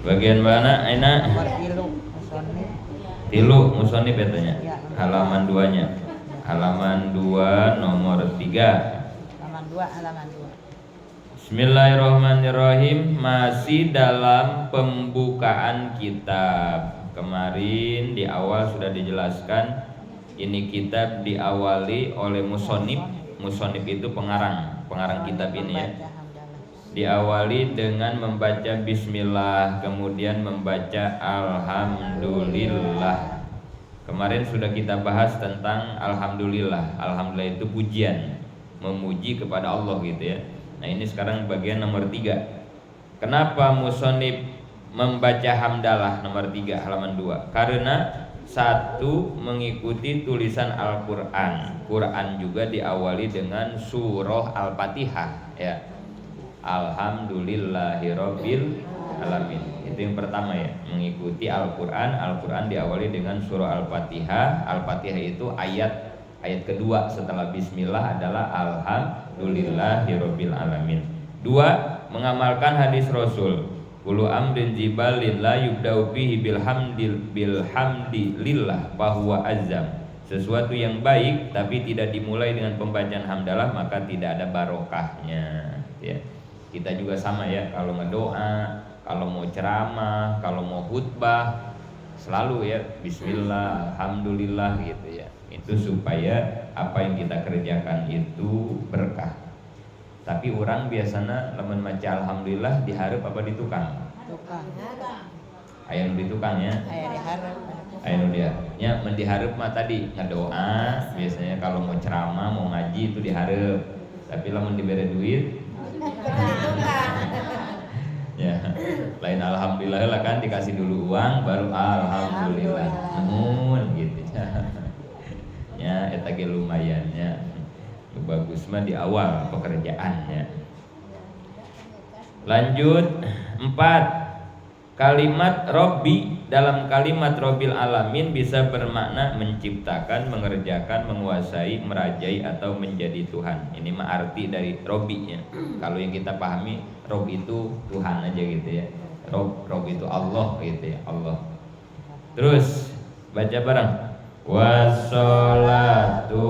Bagian mana Aina? Nomor musonib. Tilu musonib betanya. Ya, Halaman 2-nya. Halaman 2 nomor 3. halaman 2. Bismillahirrahmanirrahim. Masih dalam pembukaan kitab. Kemarin di awal sudah dijelaskan ini kitab diawali oleh musonib. Musonib itu pengarang kitab ini ya. Diawali dengan membaca bismillah, kemudian membaca alhamdulillah. Kemarin sudah kita bahas tentang alhamdulillah. Alhamdulillah itu pujian, memuji kepada Allah gitu ya. Nah ini sekarang bagian nomor 3. Kenapa musonib membaca hamdalah nomor 3 halaman 2? Karena satu, mengikuti tulisan Al-Quran. Quran juga diawali dengan surah Al-Fatihah ya. Alhamdulillahirabbil alamin. Itu yang pertama ya, mengikuti Al-Quran. Al-Quran diawali dengan surah Al-Fatihah. Al-Fatihah itu ayat kedua setelah bismillah adalah alhamdulillahirabbil alamin. 2, mengamalkan hadis Rasul. Kullu amrin jibalin la yubda'u fihi bilhamdilillah bahwa azam. Sesuatu yang baik tapi tidak dimulai dengan pembacaan hamdalah maka tidak ada barokahnya ya. Kita juga sama ya, kalau ngedoa, kalau mau ceramah, kalau mau khutbah selalu ya bismillah, alhamdulillah gitu ya. Itu supaya apa yang kita kerjakan itu berkah. Tapi orang biasanya lamun maca alhamdulillah diharap apa di tukang? Tukang. Aya nu di tukang ya. Aya diharap. Aya nu dia. Ya mun diharap mah tadi ngedoa, biasanya kalau mau ceramah, mau ngaji itu diharap. Tapi lamun diberi duit ya, lain alhamdulillah lah kan, dikasih dulu uang baru alhamdulillah. Namun gitu ya, eta ge lumayan ya. Bagus mah di awal pekerjaannya. Lanjut 4. Kalimat Robbi. Dalam kalimat Robbil Alamin bisa bermakna menciptakan, mengerjakan, menguasai, merajai atau menjadi Tuhan. Ini mah arti dari Robbi ya. Kalau yang kita pahami Rob itu Tuhan aja gitu ya. Rob itu Allah gitu ya, Allah. Terus baca bareng. Wassalatu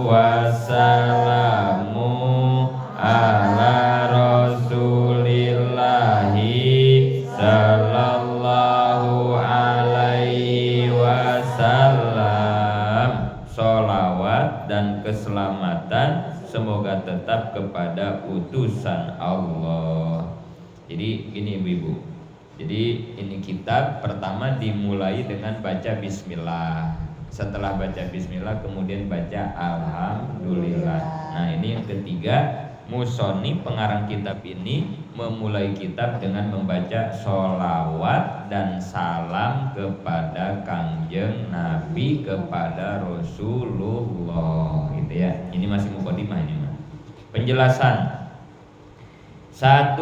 wassalamu ala rasulillahi sallallahu alaihi wasallam. Sholawat dan keselamatan semoga tetap kepada utusan Allah. Jadi gini ibu-ibu. Jadi ini kitab pertama dimulai dengan baca bismillah. Setelah baca bismillah kemudian baca alhamdulillah. Nah ini yang ketiga, musonib pengarang kitab ini memulai kitab dengan membaca sholawat dan salam kepada Kangjeng Nabi, kepada Rasulullah gitu ya. Ini masih mukadimah ini mah. Penjelasan. 1.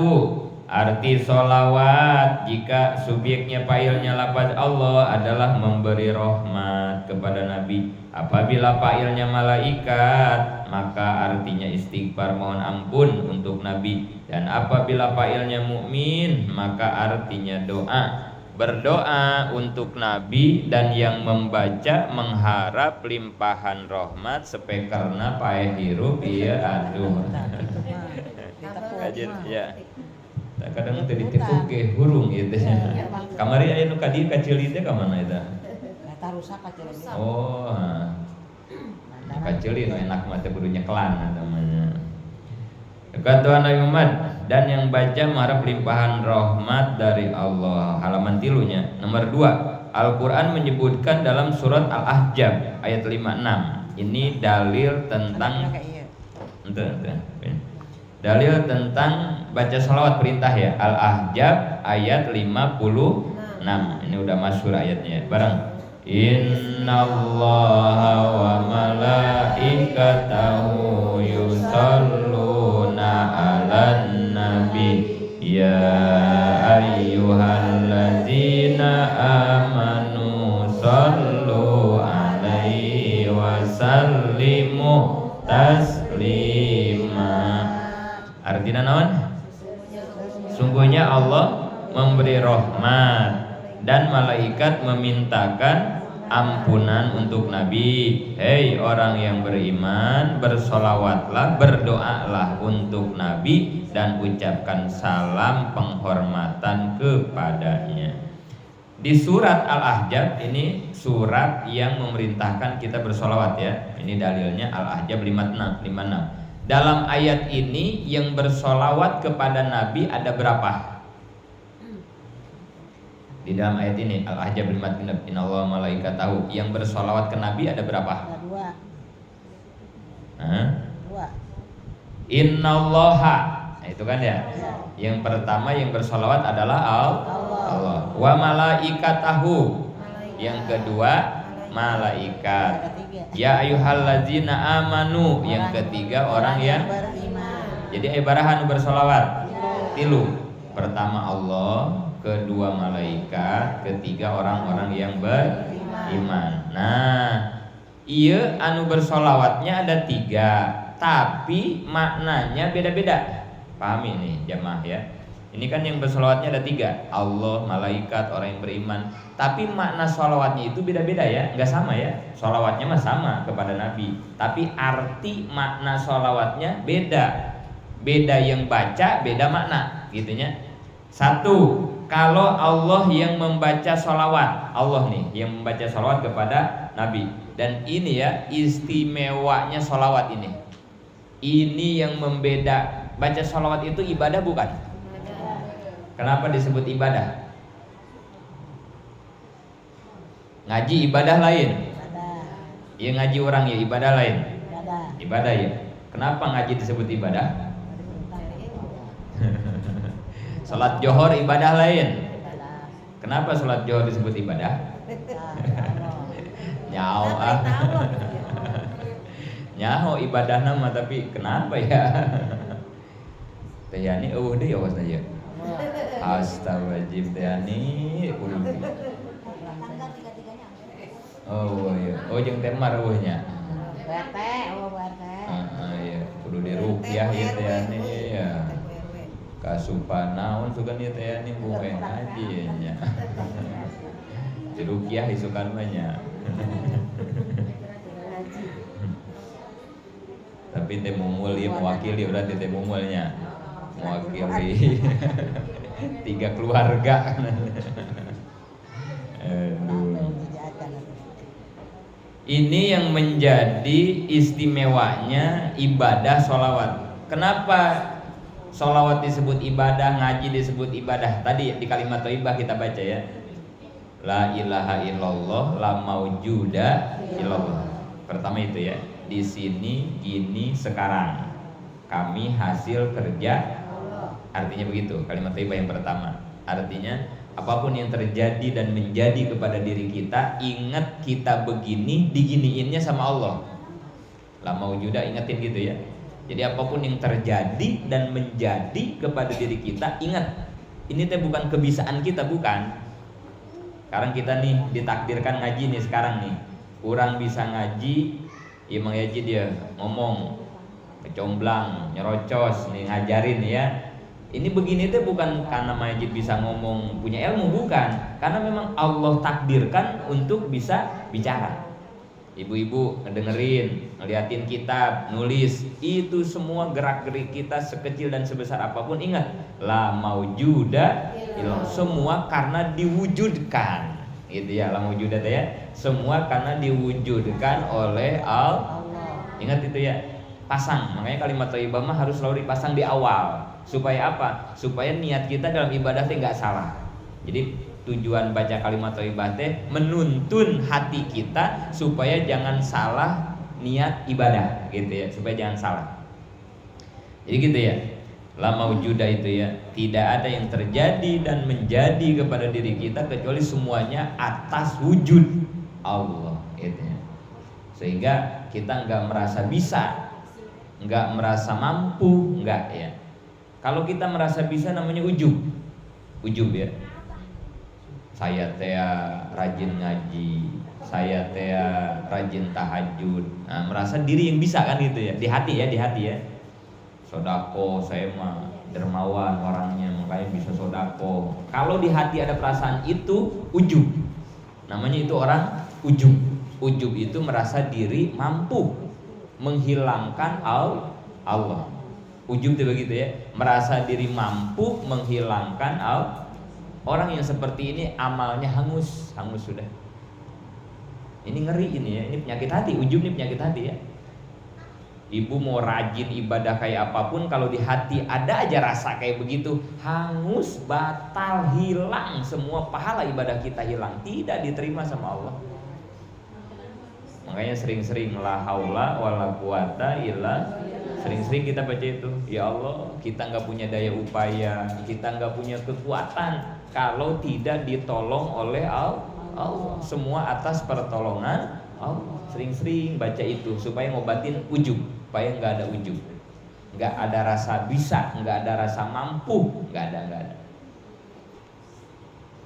Arti sholawat jika subjeknya fa'ilnya lafaz Allah adalah memberi rahmat kepada Nabi. Apabila fa'ilnya malaikat maka artinya istighfar, mohon ampun untuk Nabi. Dan apabila fa'ilnya mukmin maka artinya doa, berdoa untuk Nabi. Dan yang membaca mengharap limpahan rahmat sepekerna pae hirup ieu aduh. Kajian ya. Kadang teh ditipu ke hurung gitu ya. Kamari aya nu ka dieu kaceuli teh ka mana eta? Eta rusak kaceuli. Oh. Kaceuli nu enak mah teh kudu nyeklan namanya. Kata Nabi Muhammad, dan yang baca mengharap limpahan rahmat dari Allah. Halaman 3-nya. Nomor 2, Al-Qur'an menyebutkan dalam surat Al-Ahzab ayat 56. Ini dalil tentang dalil tentang baca salawat perintah ya. Al-Ahzab ayat 56. Ini udah masyhur ayatnya. Bareng. Innallaha wa malaikatahu yusholluna 'alan nabi ya ayyuhalladzina amanu shollu 'alaihi wa sallimu taslima. Artinya naon? Sungguhnya Allah memberi rahmat, dan malaikat memintakan ampunan untuk Nabi. Hei orang yang beriman, bersolawatlah, berdoalah untuk Nabi, dan ucapkan salam penghormatan kepadanya. Di surat Al-Ahzab, ini surat yang memerintahkan kita bersolawat ya. Ini dalilnya Al-Ahzab 56. Dalam ayat ini yang bersolawat kepada Nabi ada berapa? Di dalam ayat ini Al-Ahzab 56, innallaha malaikatahu, yang bersolawat ke Nabi ada berapa? Ada dua. Hah? Dua. Innallaha, nah, itu kan ya. Yang pertama yang bersolawat adalah Allah. Wa malaikatahu, yang kedua malaikat. Ya ayyuhallazina amanu, yang ketiga orang yang beriman. jadi ibarahan bersolawat tilu. Pertama Allah, kedua malaikat, ketiga orang-orang yang beriman. Nah, iya anu bersolawatnya ada 3, tapi maknanya beda-beda. Pahami nih jamaah ya. Ini kan yang bersolawatnya ada 3, Allah, malaikat, orang yang beriman. Tapi makna solawatnya itu beda-beda ya, nggak sama ya. Solawatnya mah sama kepada Nabi, tapi arti makna solawatnya beda. Beda yang baca, beda makna, gitunya. Satu, kalau Allah yang membaca solawat, Allah nih yang membaca solawat kepada Nabi. Dan ini ya istimewanya solawat ini. Ini yang membeda. Baca solawat itu ibadah bukan? Kenapa disebut ibadah? Ngaji ibadah lain. Ya ngaji orang ya ibadah lain. Ibadah ya. Kenapa ngaji disebut ibadah? Salat johor ibadah lain. Kenapa salat johor disebut ibadah? Nyaho ah. Nyaho ibadah nama, tapi kenapa ya? Teh Yani deh awas aja. Astagfirullahaladzim teh Yani oh iya. Oh jeung teh mar eueuhnya. Berte, Iya, kudu diruqyah ieu teh Yani ya. Kasupan naon sugan ieu teh Yani buwe ngaji nya. Diruqyah isukan mah nya. Tapi teh mumul ieu mewakili berarti teh mumulnya. Mewakili 3 keluarga. Ini yang menjadi istimewanya ibadah sholawat. Kenapa sholawat disebut ibadah, ngaji disebut ibadah? Tadi di kalimat thayyibah kita baca ya, la ilaha illallah, la maujuda illallah. Pertama itu ya, di sini, gini, sekarang kami hasil kerja. Artinya begitu kalimat thayyibah yang pertama. Artinya apapun yang terjadi dan menjadi kepada diri kita, ingat kita begini, diginiinnya sama Allah. La maujuda, ingetin gitu ya. Jadi apapun yang terjadi dan menjadi kepada diri kita, ingat ini teh bukan kebisaan kita, bukan. Sekarang kita nih ditakdirkan ngaji nih sekarang nih. Kurang bisa ngaji, ya Mang Yaji dia ngomong kecomblang, nyerocos nih ngajarin ya. Ini begini tuh bukan karena Majid bisa ngomong punya ilmu, bukan. Karena memang Allah takdirkan untuk bisa bicara. Ibu-ibu ngedengerin, ngeliatin kitab, nulis, itu semua gerak-gerik kita sekecil dan sebesar apapun, ingat, la maujuda illallah, semua karena diwujudkan. Gitu ya, la maujuda ya. Semua karena diwujudkan oleh Allah. Ingat itu ya. Pasang, makanya kalimat thayyibah mah harus selalu dipasang di awal. Supaya apa? Supaya niat kita dalam ibadah teh nggak salah. Jadi tujuan baca kalimat thayyibah teh menuntun hati kita supaya jangan salah niat ibadah, gitu ya. Supaya jangan salah. Jadi gitu ya. La maujuda itu ya, tidak ada yang terjadi dan menjadi kepada diri kita kecuali semuanya atas wujud Allah, gitu ya. Sehingga kita nggak merasa bisa, nggak merasa mampu, nggak ya. Kalau kita merasa bisa namanya ujub ya. Saya teh rajin ngaji, saya teh rajin tahajud. Nah, merasa diri yang bisa kan gitu ya, di hati ya. Sodako saya mah dermawan orangnya, makanya bisa sodako. Kalau di hati ada perasaan itu ujub, namanya itu orang ujub. Ujub itu merasa diri mampu menghilangkan Allah. Ujub itu begitu ya, merasa diri mampu menghilangkan Allah. Orang yang seperti ini amalnya hangus sudah. Ini ngeri ini ya, ini penyakit hati. Ujub ini penyakit hati ya. Ibu mau rajin ibadah kayak apapun, kalau di hati ada aja rasa kayak begitu, hangus, batal, hilang semua pahala ibadah kita, hilang, tidak diterima sama Allah. Makanya sering-sering la haula wala quwata illa, sering-sering kita baca itu, ya Allah, kita nggak punya daya upaya, kita nggak punya kekuatan kalau tidak ditolong oleh Allah. Semua atas pertolongan Allah. Sering-sering baca itu supaya ngobatin ujub, supaya nggak ada ujub, nggak ada rasa bisa, nggak ada rasa mampu, nggak ada.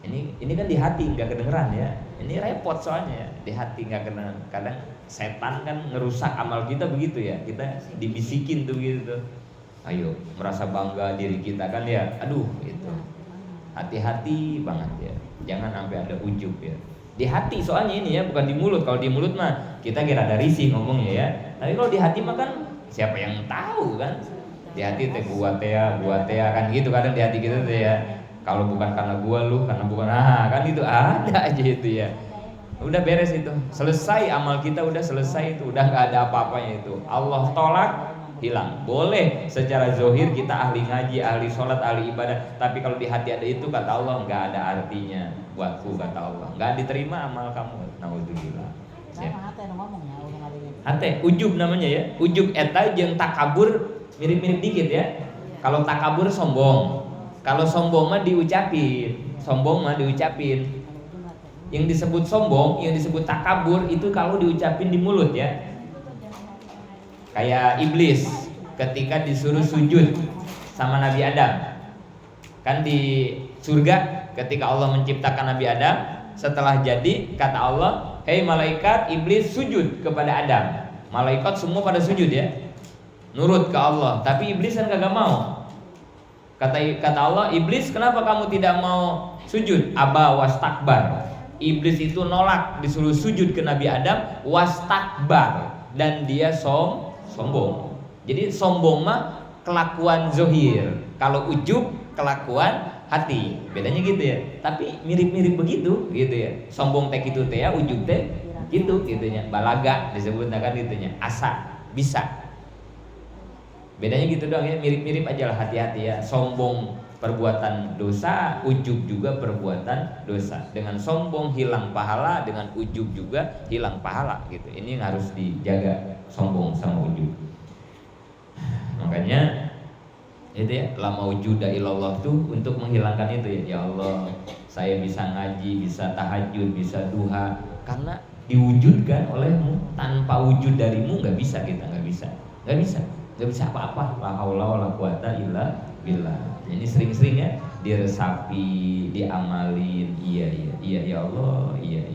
Ini kan di hati nggak kedengeran ya. Ini repot soalnya ya, di hati nggak kedengeran. Kadang setan kan ngerusak amal kita begitu ya. Kita dibisikin tuh gitu. Ayo, merasa bangga diri kita kan ya. Aduh, gitu. Hati-hati banget ya. Jangan sampai ada ujub ya. Di hati soalnya ini ya, bukan di mulut. Kalau di mulut mah kita kira ada risih ngomongnya ya. Tapi kalau di hati mah kan siapa yang tahu kan? Di hati teh gua teh kan gitu kadang di hati kita teh ya. Kalau bukan karena gua lu, karena bukan kan itu ada aja itu ya. Udah beres itu. Selesai amal kita, udah selesai itu, udah enggak ada apa-apanya itu. Allah tolak, hilang. Boleh secara zohir kita ahli ngaji, ahli sholat, ahli ibadah, tapi kalau di hati ada itu, kata Allah, nggak ada artinya buatku, kata Allah. Nggak diterima amal kamu. Naudzubillah. Ya. Hate, ujub namanya ya. Ujub eta jeung takabur mirip-mirip dikit ya. Kalau takabur sombong, kalau sombong mah diucapin, Yang disebut sombong, yang disebut takabur itu kalau diucapin di mulut ya. Kayak iblis ketika disuruh sujud sama Nabi Adam. Kan di surga ketika Allah menciptakan Nabi Adam, setelah jadi kata Allah, "Hei malaikat, iblis sujud kepada Adam." Malaikat semua pada sujud ya, nurut ke Allah. Tapi iblis kan kagak mau. Kata Allah, "Iblis, kenapa kamu tidak mau sujud?" Aba wastakbar. Iblis itu nolak disuruh sujud ke Nabi Adam, wastakbar, dan dia sombong. Jadi sombong mah kelakuan zohir, kalau ujub kelakuan hati. Bedanya gitu ya. Tapi mirip-mirip begitu gitu ya. Sombong teh gitu teh ya, ujub teh gitu gitunya. Balaga disebutnya kan gitunya. Asa, bisa. Bedanya gitu doang ya, mirip-mirip aja lah, hati-hati ya. Sombong perbuatan dosa, ujub juga perbuatan dosa. Dengan sombong hilang pahala, dengan ujub juga hilang pahala gitu. Ini yang harus dijaga, sombong sama ujub. Makanya itu ya, la maujuda ilallah tuh untuk menghilangkan itu ya. Ya Allah, saya bisa ngaji, bisa tahajud, bisa duha karena diwujudkan olehmu. Tanpa wujud darimu nggak bisa kita, nggak bisa apa-apa. La haula wala quwata illa billah. Ini sering-sering ya diresapi, diamalin. Iya ya Allah, iya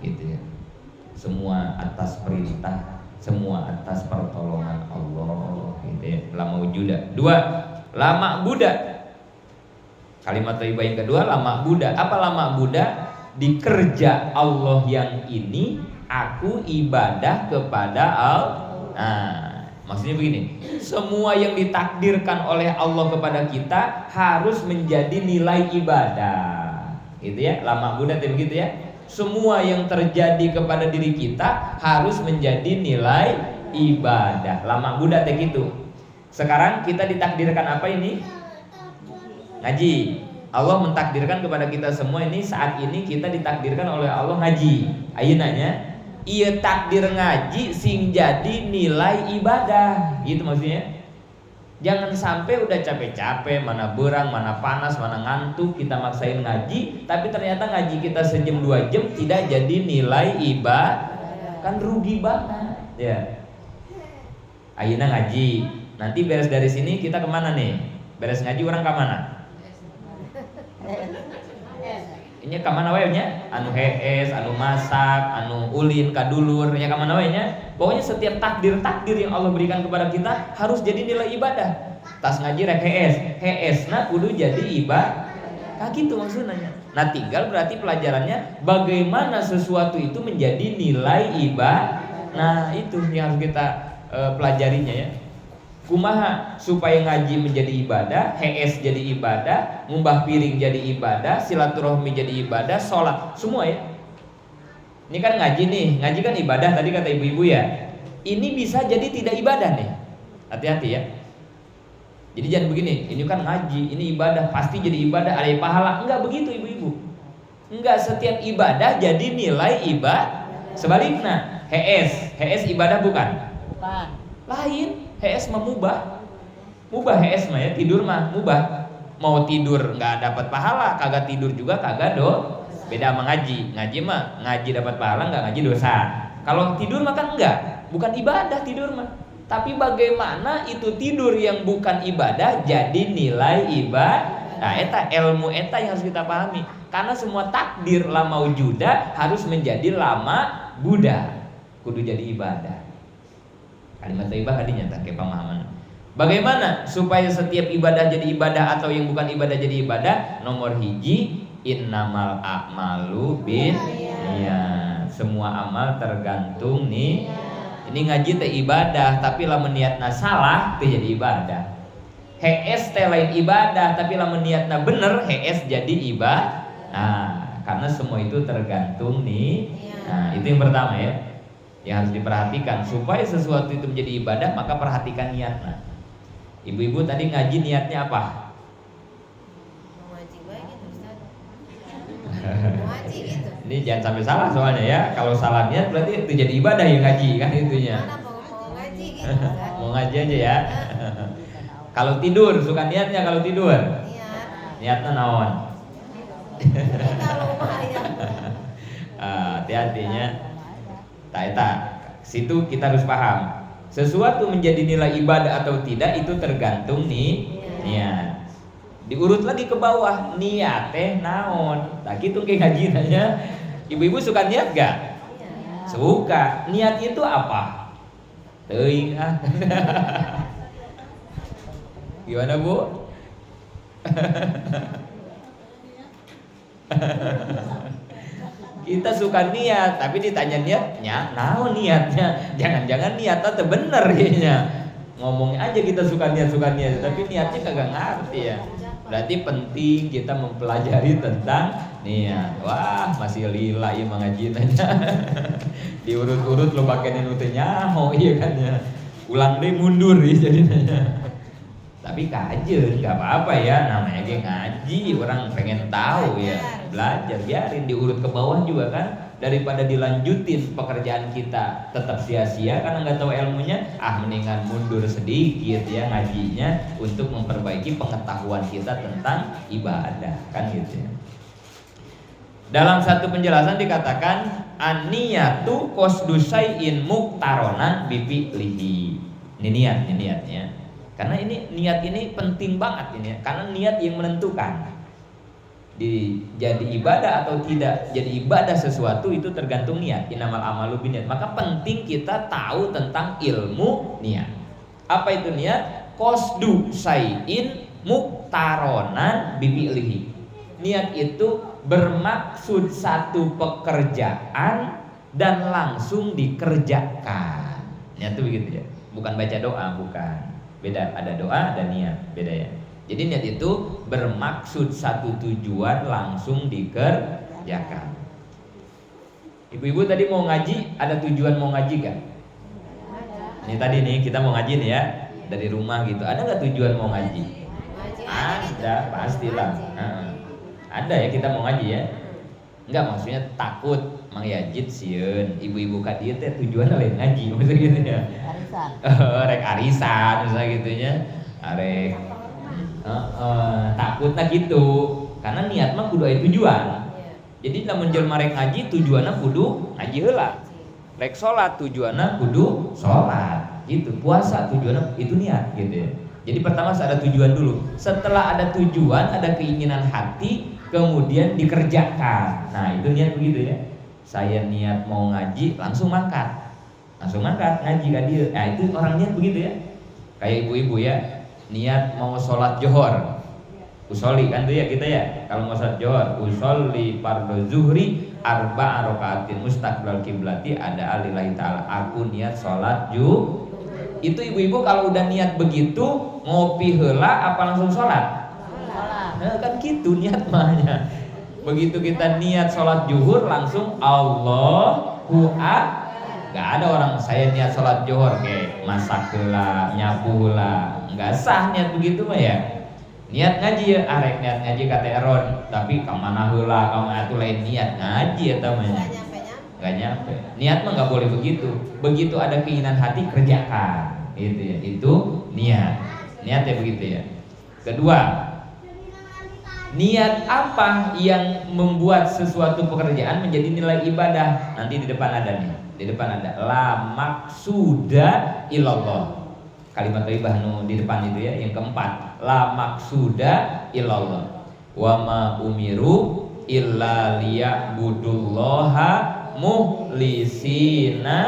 gitu ya. Semua atas perintah, semua atas pertolongan Allah gitu ya. La maujuda. 2, la ma'buda. Kalimat thayyibah yang kedua, la ma'buda. Apa la ma'buda? Dikerja Allah yang ini aku ibadah kepada Allah. Nah, maksudnya begini, semua yang ditakdirkan oleh Allah kepada kita harus menjadi nilai ibadah. Gitu ya, la ma'buda itu begitu ya. Semua yang terjadi kepada diri kita harus menjadi nilai ibadah. La ma'buda teh gitu. Sekarang kita ditakdirkan apa ini? Ngaji. Allah mentakdirkan kepada kita semua ini, saat ini kita ditakdirkan oleh Allah ngaji. Ayeunanya ieu takdir ngaji sing jadi nilai ibadah. Gitu maksudnya. Jangan sampai udah capek-capek, mana berang, mana panas, mana ngantuk, kita maksain ngaji, tapi ternyata ngaji kita sejam 2 jam tidak jadi nilai ibadah. Kan rugi banget ya. Ayeuna ngaji, nanti beres dari sini kita kemana nih? Beres ngaji orang kemana? Ini kemana wae nya? Anu hees, anu masak, anu ulin, kadulur, nya kemana wae nya? Pokoknya setiap takdir yang Allah berikan kepada kita harus jadi nilai ibadah. tas ngaji rek hees na kudu jadi ibadah. Gitu maksudnya. Nah tinggal berarti pelajarannya bagaimana sesuatu itu menjadi nilai ibadah. Nah itu yang harus kita pelajarinya ya. Kumaha supaya ngaji menjadi ibadah, hees jadi ibadah, ngumbah piring jadi ibadah, silaturahmi jadi ibadah, sholat semua ya. Ini kan ngaji nih, ngaji kan ibadah tadi kata ibu-ibu ya. Ini bisa jadi tidak ibadah nih. Hati-hati ya. Jadi jangan begini, ini kan ngaji, ini ibadah, pasti jadi ibadah, ada pahala. Enggak begitu ibu-ibu. Enggak setiap ibadah jadi nilai ibadah. Sebaliknya, hees ibadah bukan? Bukan. Lain, hees mubah. Mubah hees mah ya, tidur mah mubah. Mau tidur enggak dapat pahala, kagak tidur juga kagak Beda sama ngaji. Ngaji mah ngaji dapat pahala, enggak ngaji dosa. Kalau tidur mah kan enggak, bukan ibadah tidur mah. Tapi bagaimana itu tidur yang bukan ibadah jadi nilai ibadah. Nah eta ilmu eta yang harus kita pahami. Karena semua takdir lama wujuda harus menjadi lama Buddha. Kudu jadi ibadah. Kalimat thayyibah hadinya tak ke pemahaman. Bagaimana supaya setiap ibadah jadi ibadah atau yang bukan ibadah jadi ibadah? Nomor hiji, innamal a'malu binniyat. Semua amal tergantung nih. Ini ngaji teh ibadah, tapi lamun niatna salah teh jadi ibadah. Hees teh lain ibadah, tapi lamun niatna bener hees jadi ibadah. Nah, karena semua itu tergantung nih. Nah, itu yang pertama ya. Yang harus diperhatikan supaya sesuatu itu menjadi ibadah, maka perhatikan niatnya. Ibu-ibu tadi ngaji niatnya apa? Mau ngaji baik gitu Ustaz. Mau ngaji gitu. Ini jangan sampai salah soalnya ya. Kalau salah niat berarti itu jadi ibadah yang ngaji kan itunya. Mana mau ngaji gitu Ustaz. Mau ngaji aja ya. Kalau tidur suka niatnya kalau tidur. Iya. Niatnya naon? Kalau bahaya. Hati-hatinya. Tak situ kita harus paham. Sesuatu menjadi nilai ibadah atau tidak itu tergantung nih niat. Diurut lagi ke bawah, niat teh naon. Tak gitu kayak ngaji nanya. Ibu-ibu suka niat gak? Suka. Niat itu apa? Teuing ah. Gimana Bu? Kita suka niat, tapi ditanya niatnya, naon niatnya? Jangan-jangan niatnya teh bener kayaknya. Ngomongnya aja kita suka niat, tapi niatnya kagak ngerti ya. Berarti penting kita mempelajari tentang niat. Wah, masih lila ya mengajiannya. Diurut-urut lo pakai nutnya nyaho iya kan ya. Ulang deh mundur ya jadinya. Tapi kajen nggak apa-apa ya, namanya kayak ngaji, orang pengen tahu ya, belajar, biarin diurut ke bawah juga kan, daripada dilanjutin pekerjaan kita tetap sia-sia karena nggak tahu ilmunya, mendingan mundur sedikit ya ngajinya untuk memperbaiki pengetahuan kita tentang ibadah kan gitu ya. Dalam satu penjelasan dikatakan an-niyatu qasdu syai'in muqtaronan bi fi'lihi. Ini niatnya. Karena ini niat ini penting banget ini ya. Karena niat yang menentukan jadi ibadah atau tidak jadi ibadah sesuatu itu tergantung niat. Innamal amalu binniyat. Maka penting kita tahu tentang ilmu niat. Apa itu niat? Qasdu syai'in muqtaronan bi fi'lihi. Niat itu bermaksud satu pekerjaan dan langsung dikerjakan. Niat itu begitu ya. Bukan baca doa, bukan. Beda, ada doa, ada niat, beda ya. Jadi niat itu bermaksud satu tujuan langsung dikerjakan. Ibu-ibu tadi mau ngaji, ada tujuan mau ngaji gak? Ini tadi nih kita mau ngaji nih ya, dari rumah gitu. Ada gak tujuan mau ngaji? Ada, pastilah. Ada ya kita mau ngaji ya. Enggak maksudnya takut Mang Yajid sieun ibu-ibu ka dieu teh tujuanna lain ngaji maksudnya gitu ya. Arisan. Rek arisan misalnya gitunya. Arek takutna gitu. Karena niat mah kudu aya tujuan. Jadi lamun jelema rek ngaji tujuanna kudu ngaji heula. Rek salat tujuanna kudu salat. Gitu. Puasa tujuannya itu niat gitu ya. Jadi pertama ada tujuan dulu. Setelah ada tujuan, ada keinginan hati, kemudian dikerjakan. Nah itu niat begitu ya. Saya niat mau ngaji, langsung mangkat ngaji kan dia. Nah itu orang niat begitu ya. Kayak ibu-ibu ya, niat mau sholat johor, usolli kan tuh ya kita ya, kalau mau sholat johor, usolli fardhu zuhri arba'a rakaatin mustaqbilal kiblati ada alillahi ta'ala, aku niat sholat itu ibu-ibu kalau udah niat begitu ngopi heula apa langsung sholat? Nah, kan gitu niat mahnya. Begitu kita niat sholat zuhur langsung Allahu Akbar. Gak ada orang saya niat sholat zuhur kayak masak heula, nyapu heula, nggak sah niat begitu mah ya. Niat ngaji ya, arek niat ngaji kata Eron, tapi kamana heula, kamana atuh lain niat ngaji ya tamanya. Gak nyampe. Niat mah nggak boleh begitu. Begitu ada keinginan hati kerjakan. Itu ya, itu niat. Niat ya begitu ya. Kedua, niat apa yang membuat sesuatu pekerjaan menjadi nilai ibadah? Nanti di depan ada nih. Di depan ada la maksuda illallah. Kalimat thayyibah nu di depan itu ya, yang keempat, la maksuda illallah. Wa ma umiru illa liya'budullaha muhlisina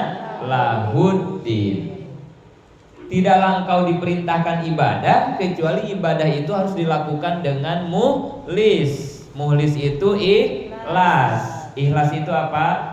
lahuddin. Tidaklah engkau diperintahkan ibadah kecuali ibadah itu harus dilakukan dengan muhlis. Muhlis itu ikhlas. Ikhlas itu apa?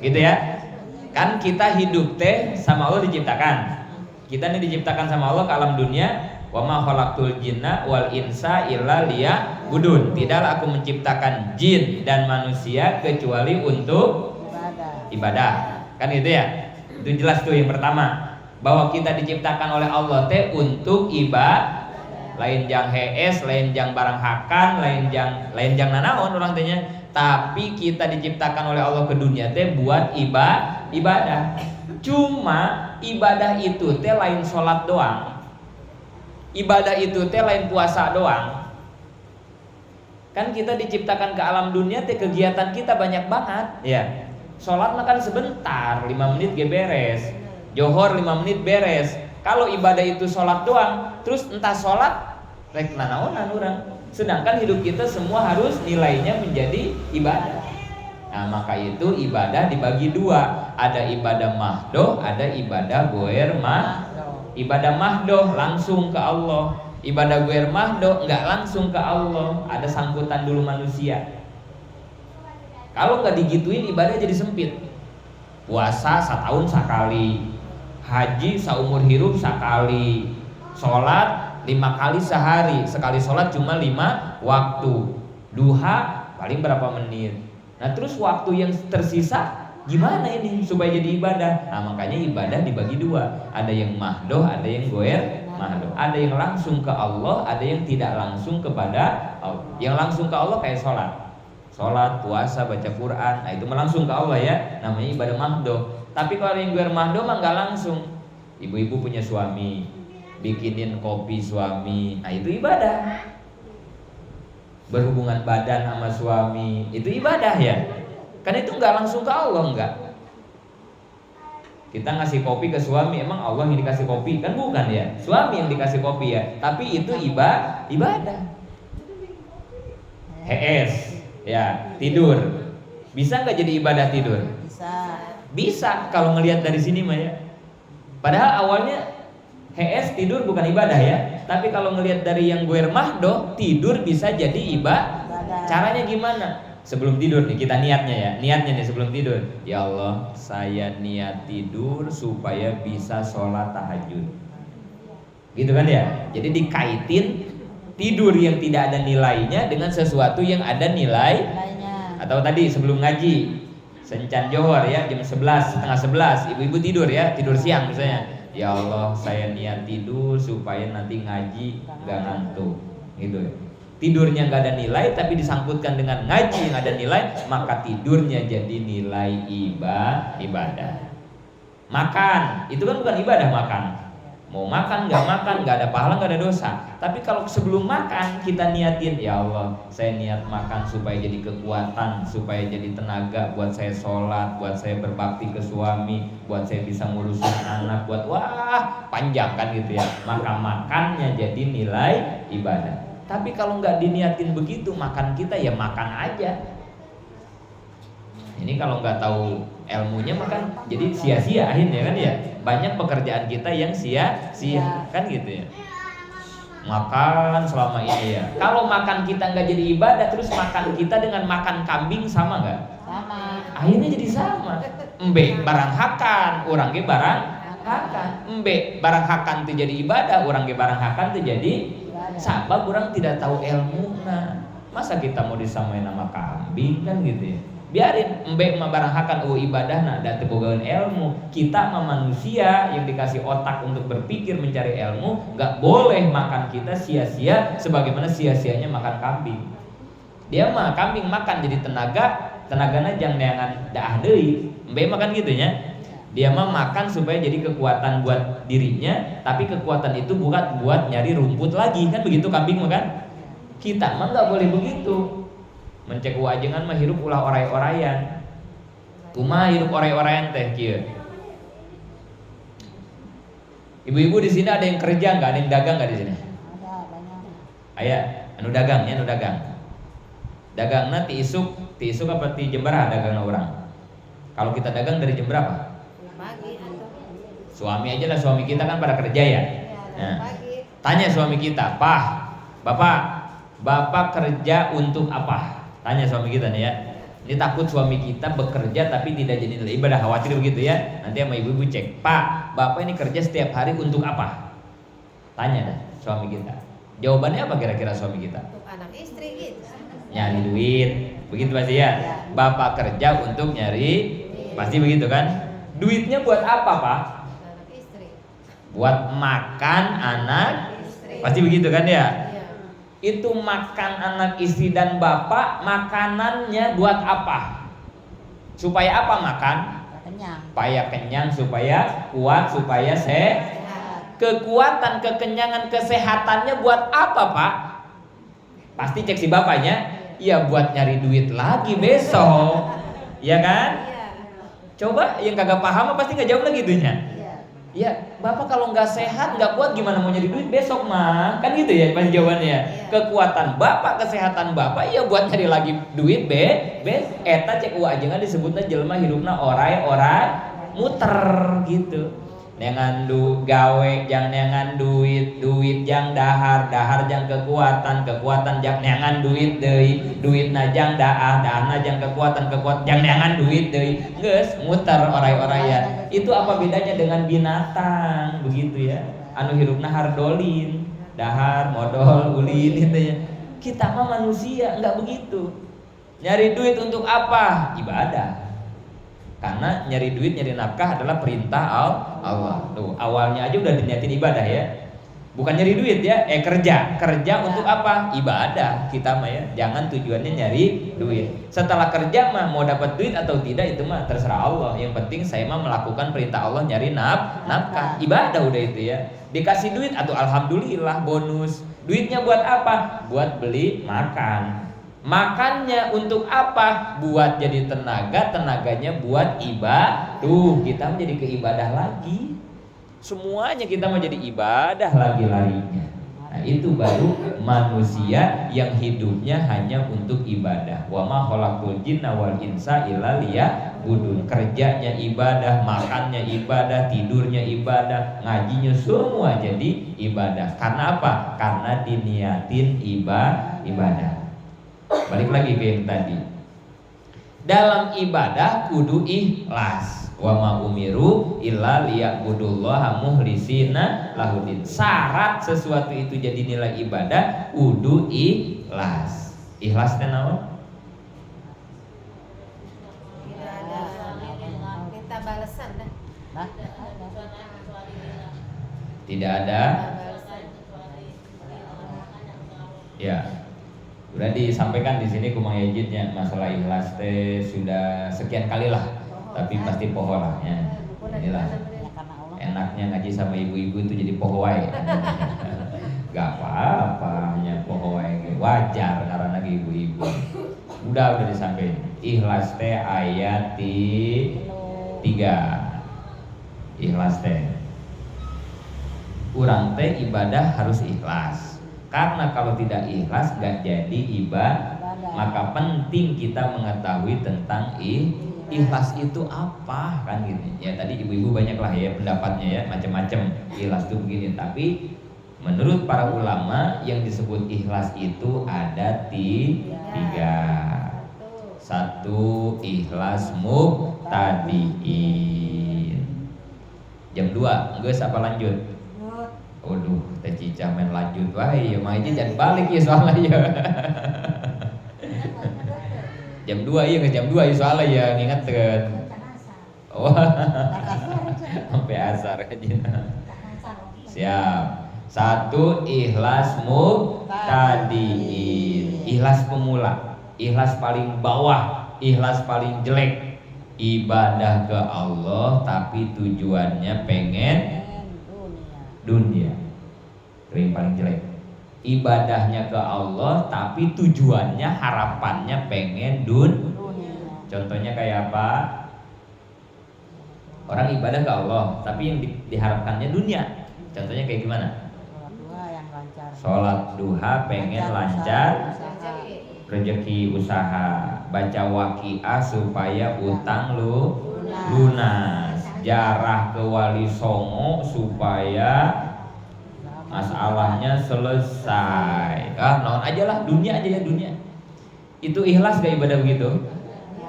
Gitu ya. Kan kita hidup teh sama Allah diciptakan. Kita ini diciptakan sama Allah ke alam dunia. Wa ma khalaqtul jinna wal insa illa liya'budun. Tidaklah aku menciptakan jin dan manusia kecuali untuk ibadah. Kan itu ya. Itu jelas tuh yang pertama, bahwa kita diciptakan oleh Allah teh untuk ibadah. Lain jang hees, lain jang barang hakan, lain jang nanaon orang tehnya. Tapi kita diciptakan oleh Allah ke dunia teh buat ibadah. Cuma ibadah itu teh lain sholat doang. Ibadah itu teh lain puasa doang. Kan kita diciptakan ke alam dunia teh kegiatan kita banyak banget ya. Sholat makan sebentar, 5 menit ge beres. Johor 5 menit beres. Kalau ibadah itu sholat doang, terus entah sholat rek nanaonan urang. Sedangkan hidup kita semua harus nilainya menjadi ibadah. Nah maka itu ibadah dibagi dua. Ada ibadah mahdoh, ada ibadah goer Ibadah mahdoh langsung ke Allah. Ibadah goer mahdoh enggak langsung ke Allah. Ada sangkutan dulu manusia. Kalau nggak digituin ibadah jadi sempit. Puasa setahun sekali, haji seumur hidup sekali, sholat 5 kali sehari, sekali sholat cuma 5 waktu, duha paling berapa menit. Nah terus waktu yang tersisa gimana ini supaya jadi ibadah? Nah makanya ibadah dibagi dua, ada yang mahdoh, ada yang goer mahdoh, ada yang langsung ke Allah, ada yang tidak langsung kepada Allah. Yang langsung ke Allah kayak sholat, puasa, baca Quran, nah itu langsung ke Allah ya, namanya ibadah mahdoh. Tapi kalau yang goer mahdoh mah nggak langsung. Ibu-ibu punya suami, bikinin kopi suami, nah itu ibadah. Berhubungan badan sama suami, itu ibadah ya. Kan itu nggak langsung ke Allah, enggak. Kita ngasih kopi ke suami, emang Allah yang dikasih kopi? Kan bukan ya, suami yang dikasih kopi ya. Tapi itu ibadah. HS, ya tidur. Bisa nggak jadi ibadah tidur? Bisa kalau ngelihat dari sini mah ya. Padahal awalnya HS tidur bukan ibadah ya. Tapi kalau ngelihat dari yang goer mahdoh, tidur bisa jadi ibadah. Caranya gimana? Sebelum tidur nih kita niatnya ya. Niatnya nih sebelum tidur. Ya Allah, saya niat tidur supaya bisa sholat tahajud. Gitu kan ya. Jadi dikaitin tidur yang tidak ada nilainya dengan sesuatu yang ada nilainya. Atau tadi sebelum ngaji sencan johor ya jam 11, setengah 11 ibu-ibu tidur ya, tidur siang misalnya. Ya Allah, saya niat tidur supaya nanti ngaji gak ngantuk. Gitu ya. Tidurnya nggak ada nilai tapi disangkutkan dengan ngaji yang ada nilai, maka tidurnya jadi nilai ibadah. Makan itu kan bukan ibadah. Makan mau makan nggak ada pahala, nggak ada dosa. Tapi kalau sebelum makan kita niatin, ya Allah saya niat makan supaya jadi kekuatan, supaya jadi tenaga buat saya sholat, buat saya berbakti ke suami, buat saya bisa ngurusin anak, buat panjang kan gitu ya. Maka makannya jadi nilai ibadah. Tapi kalau nggak diniatin begitu, makan kita ya makan aja. Ini kalau nggak tahu ilmunya maka jadi sia-sia akhirnya kan ya. Banyak pekerjaan kita yang sia-sia kan gitu ya. Makan selama ini ya. Kalau makan kita nggak jadi ibadah, terus makan kita dengan makan kambing sama nggak? Sama. Akhirnya jadi sama. Embe barang hakan, orang ge barang hakan. Embe barang hakan itu jadi ibadah, orang ge barang hakan itu jadi sabab orang tidak tahu ilmu. Nah, masa kita mau disamain nama kambing kan gitu ya. Biarin embe mah barang hakan ibadahna da teu bogaeun ilmu. Kita mah manusia yang dikasih otak untuk berpikir mencari ilmu, enggak boleh makan kita sia-sia sebagaimana sia-sianya makan kambing. Dia mah kambing makan jadi tenagana jang neangan daah deui. Embe makan gitu nya. Dia mah makan supaya jadi kekuatan buat dirinya, tapi kekuatan itu bukan buat nyari rumput lagi, kan begitu kambing makan. Kita mah enggak boleh begitu. Mencek wajengan mah hirup ulah oray-orayan. Kumaha hirup oray-orayan teh kieu? Ibu-ibu di sini ada yang kerja nggak? Ada yang dagang nggak di sini? Ada banyak. Aya, anu dagang ya, anu dagang. Dagangna ti isuk apa ti jam berapa dagangna orang? Kalau kita dagang dari jam berapa? Pagi atau Suami aja lah, suami kita kan pada kerja ya. Nah, pagi. tanya suami kita, Bapak kerja untuk apa? Tanya suami kita nih ya. Ini takut suami kita bekerja tapi tidak jadi nilai ibadah, khawatir begitu ya. Nanti sama ibu-ibu cek, Pak, Bapak ini kerja setiap hari untuk apa? Tanya dah suami kita. Jawabannya apa kira-kira suami kita? Untuk anak istri gitu. Nyari duit, begitu pasti ya. Bapak kerja untuk nyari, pasti begitu kan? Duitnya buat apa Pak? Anak istri. Buat makan anak, Istri. pasti begitu kan ya? Iya. Itu makan anak istri dan bapak, makanannya buat apa? Supaya apa makan? Kenyang. Supaya kenyang, supaya kuat, supaya sehat. Kekuatan, kekenyangan, kesehatannya buat apa Pak? Pasti cek si bapaknya. Ya buat nyari duit lagi besok. Ya kan? Iya. Coba yang kagak paham pasti nggak jawab lagi gitunya. Iya. Ya, Bapak kalau nggak sehat, nggak kuat gimana mau nyari duit besok mah? Kan gitu ya pasti jawabannya. Kekuatan Bapak, kesehatan Bapak, ya buat nyari lagi duit eta cek aja nggak disebutnya jelema hidupna oray muter gitu. Neangan gawe jang neangan duit jang dahar jang kekuatan jang neangan duit duitna jang daahna jang kekuatan jang neangan duit deui. Geus muter oray-orayan. Itu apa bedanya dengan binatang begitu ya? Anu hirupna hardolin, dahar, modal, ulin gitu ya. Kita mah manusia enggak begitu. Nyari duit untuk apa? Ibadah. Karena nyari duit, nyari nafkah adalah perintah Allah. Tuh, awalnya aja udah diniatin ibadah ya. Bukan nyari duit ya, kerja untuk apa? Ibadah kita mah ya. Jangan tujuannya nyari duit. Setelah kerja mah mau dapat duit atau tidak itu mah terserah Allah. Yang penting saya mah melakukan perintah Allah, nyari nafkah. Ibadah udah itu ya. Dikasih duit atau alhamdulillah bonus. Duitnya buat apa? Buat beli makan. Makannya untuk apa? Buat jadi tenaga, tenaganya buat ibadah. Tuh, kita menjadi keibadah lagi. Semuanya kita menjadi ibadah lagi larinya. Nah, itu baru manusia yang hidupnya hanya untuk ibadah. Wa ma khalaqtul jinna wal insa illa liya'budun. Kerjanya ibadah, makannya ibadah, tidurnya ibadah, ngajinya semua jadi ibadah. Karena apa? Karena diniatin ibadah. Balik lagi ke yang tadi. Dalam ibadah kudu ikhlas. Wa ma umiru illa liya'budullaha mukhlisina lahudin. Syarat sesuatu itu jadi nilai ibadah kudu ikhlas. Ikhlas teh naon? Tidak ada minta balasan dah. Nah, Tidak ada. Ya. Udah disampaikan di sini Kumang Yajidnya masalah ikhlas teh sudah sekian kali lah, tapi pasti poho lah ya. Inilah karena Allah. enaknya ngaji sama ibu-ibu itu jadi poho wae. Gak apa-apa, hanya poho wae wajar karena ibu-ibu. Udah disampaikan. Ikhlas teh ayat 3. Ikhlas teh. Urang teh ibadah harus ikhlas. Karena kalau tidak ikhlas gak jadi ibadah. Maka penting kita mengetahui tentang ikhlas itu apa kan gitu ya. Tadi ibu-ibu banyak lah ya pendapatnya ya, macam-macam ikhlas itu begini. Tapi menurut para ulama yang disebut ikhlas itu ada tiga. Satu, ikhlas mubtadiin. Jam 2 geus apa lanjut? Waduh, teh Cica main lanjut wae ya, mah aja jangan balik ya soalnya ya. Jam 2 iya ke jam 2 ya soalnya ya ngingetkeun. Oh. Sampai asar aja. Siap. Satu, ikhlas mubtadiin. Ikhlas pemula, ikhlas paling bawah, ikhlas paling jelek. Ibadah ke Allah tapi tujuannya pengen dunia. Yang paling jelek. Ibadahnya ke Allah tapi tujuannya harapannya pengen dunia. Contohnya kayak apa? Orang ibadah ke Allah tapi yang diharapkannya dunia. Contohnya kayak gimana? Sholat duha pengen lancar rezeki usaha, baca waqiah supaya utang lunas, jarah ke wali songo supaya masalahnya selesai. Naon aja lah, dunia aja ya, dunia. Itu ikhlas gak ibadah begitu?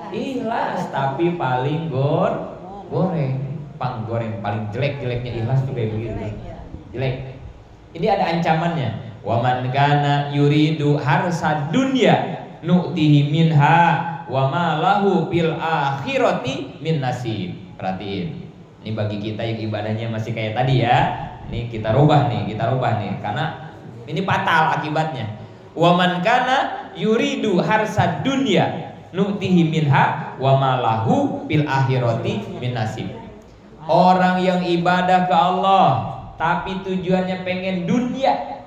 Ikhlas, tapi paling goreng, panggoreng, paling jelek-jeleknya ikhlas tuh kayak begitu. Jelek. Ini ada ancamannya. Wa man kana yuridu harsa dunya nu'tihi minha wa ma lahu fil akhirati min nasib. Perhatiin. Ini bagi kita yang ibadahnya masih kayak tadi ya. Ini kita rubah nih, karena ini fatal akibatnya. Wa man kana yuridu harsa dunya nu'tihi minha wa ma lahu fil akhirati min nasib. Orang yang ibadah ke Allah tapi tujuannya pengen dunia,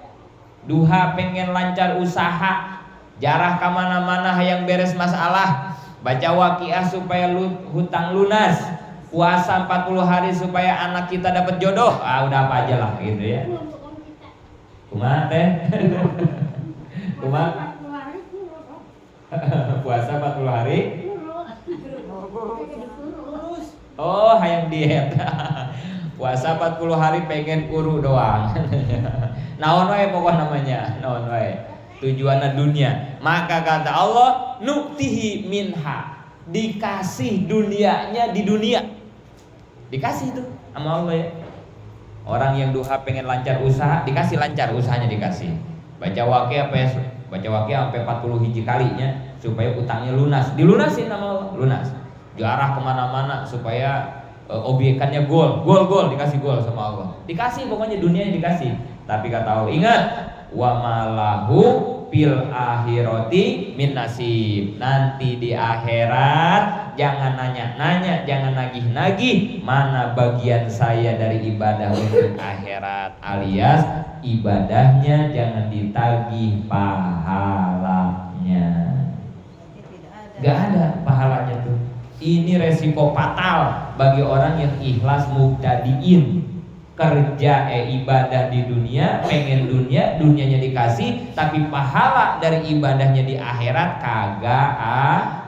duha pengen lancar usaha, jarah kemana-mana yang beres masalah, baca waqiah supaya hutang lunas, puasa 40 hari supaya anak kita dapat jodoh, udah apa aja lah gitu ya. Kumaha teh? Kumaha? Puasa 40 hari? Oh, hayang diet. Puasa 40 hari pengen kuru doang. Naon wae pokok namanya, naon wae. Tujuannya dunia. Maka kata Allah, nu'tihi minha. Dikasih dunianya di dunia. Dikasih itu sama Allah ya. Orang yang duha pengen lancar usaha, dikasih lancar usahanya, dikasih. Baca waqiah sampai 40 hiji kalinya supaya utangnya lunas. Dilunasin sama Allah, lunas. Jarah kemana-mana supaya obyekannya gol dikasih gol sama Allah. Dikasih pokoknya dunianya dikasih. Tapi kata Allah, ingat, wa malahu fil akhirati min nasib. Nanti di akhirat jangan nanya-nanya, jangan nagih-nagih mana bagian saya dari ibadah untuk akhirat, alias ibadahnya jangan ditagih pahalanya. Gak ada pahalanya tuh. Ini resiko fatal bagi orang yang ikhlas mubtadiin. Kerja ibadah di dunia, pengen dunia, dunianya dikasih, tapi pahala dari ibadahnya di akhirat kagak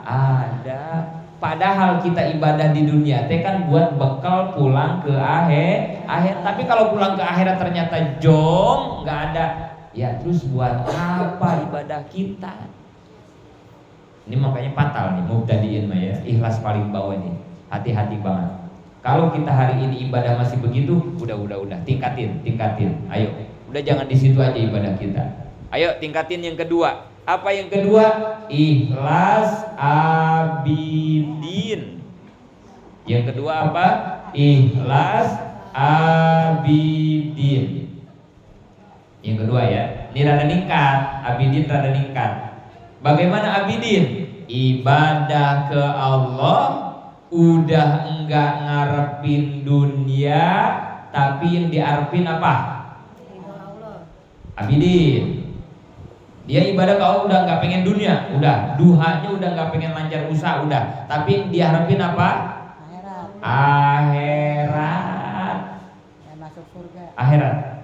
ada. Padahal kita ibadah di dunia teh kan buat bekal pulang ke akhirat. Tapi kalau pulang ke akhirat ternyata jong, nggak ada, ya terus buat apa ibadah kita? Ini makanya fatal nih mubtadiin mah ya, ikhlas paling bawah ini. Hati-hati banget. Kalau kita hari ini ibadah masih begitu, udah tingkatin. Ayo, udah jangan di situ aja ibadah kita. Ayo tingkatin yang kedua. Apa yang kedua? Ikhlas abidin. Yang kedua apa? Ikhlas abidin. Yang kedua ya. Ini rada ningkat, abidin rada ningkat. Bagaimana abidin? Ibadah ke Allah udah enggak ngarepin dunia, tapi yang diarepin apa? Abidin. Dia ibadah ke Allah udah enggak pengen dunia, udah duhanya udah enggak pengen lancar usaha, udah. Tapi yang diharapin apa? Akhirat. Masuk surga. Akhirat.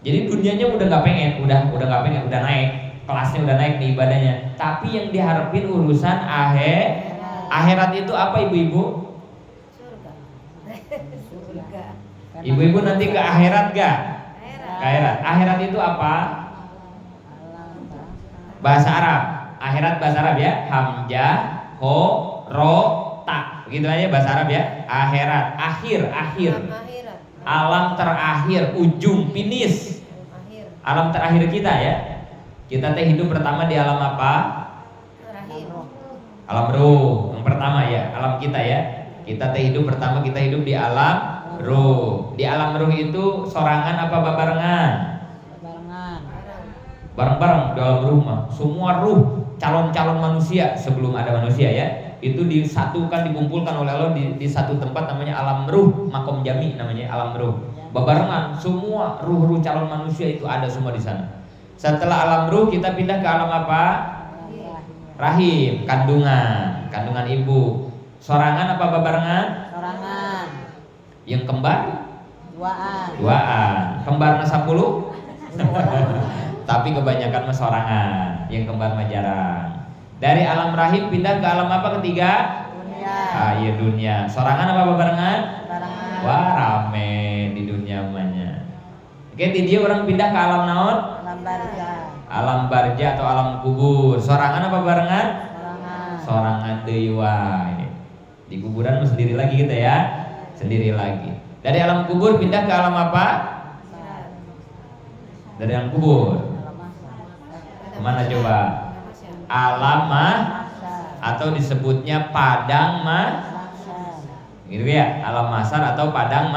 Jadi dunianya udah enggak pengen, udah enggak pengen, udah naik. Kelasnya udah naik nih ibadahnya, tapi yang diharapin urusan akhirat. Akhirat itu apa ibu-ibu? Surga. Surga. Ibu-ibu nanti ke akhirat gak? Akhirat. Ke akhirat. Akhirat itu apa? Bahasa Arab. Akhirat bahasa Arab ya. Hamzah, ho, ro, ta. Begitu aja bahasa Arab ya. Akhirat, akhir. Akhirat. Alam terakhir, ujung, finish. Akhir. Alam terakhir kita ya. Kita teh hidup pertama di alam apa? Rahim. Alam ruh. Yang pertama ya, alam kita ya. Kita teh hidup pertama kita hidup di alam ruh. Di alam ruh itu sorangan apa babarengan? Barengan. Bareng-bareng di alam ruh mah. Semua ruh calon-calon manusia sebelum ada manusia ya. Itu disatukan, dikumpulkan oleh Allah di satu tempat namanya alam ruh, makom jami namanya alam ruh. Babarengan semua ruh-ruh calon manusia itu ada semua di sana. Setelah alam ruh kita pindah ke alam apa? Rahim, kandungan ibu. Sorangan apa babarengan? Sorangan. Yang kembar? Duaan. Kembar 10? Tapi kebanyakan mah sorangan. Yang kembar mah jarang. Dari alam rahim pindah ke alam apa ketiga? Dunia. Iya dunia. Sorangan apa barengan? Barengan. Wah rame di dunia namanya. Oke, di dia orang pindah ke alam naon? Alam barzah. Alam barja atau alam kubur. Sorangan apa barengan? Sorangan. Sorangan deui wae. Di kuburan mah sendiri lagi kita ya. Sendiri lagi. Dari alam kubur pindah ke alam apa? Dari alam kubur. Kemana coba? Alam atau disebutnya padang gitu ya, alam mahsyar atau padang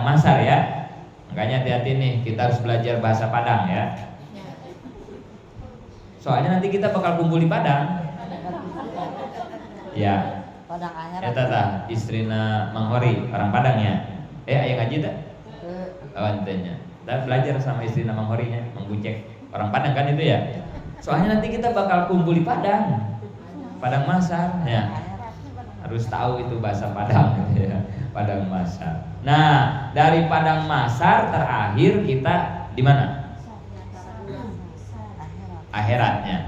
mahsyar ya. Makanya hati-hati nih, kita harus belajar bahasa Padang ya. Soalnya nanti kita bakal kumpul di Padang. Ya. Padang akhirat. Eta tah istrina Mang Hori, orang Padang ya. Aya ngaji tah? Awantenya. Dan belajar sama istrina Mang Horinya, Mang Bucek. Orang Padang kan itu ya. Soalnya nanti kita bakal kumpul di Padang mahsyar ya. Harus tahu itu bahasa Padang ya. Padang mahsyar. Nah, dari padang mahsyar terakhir kita di mana? Akhiratnya.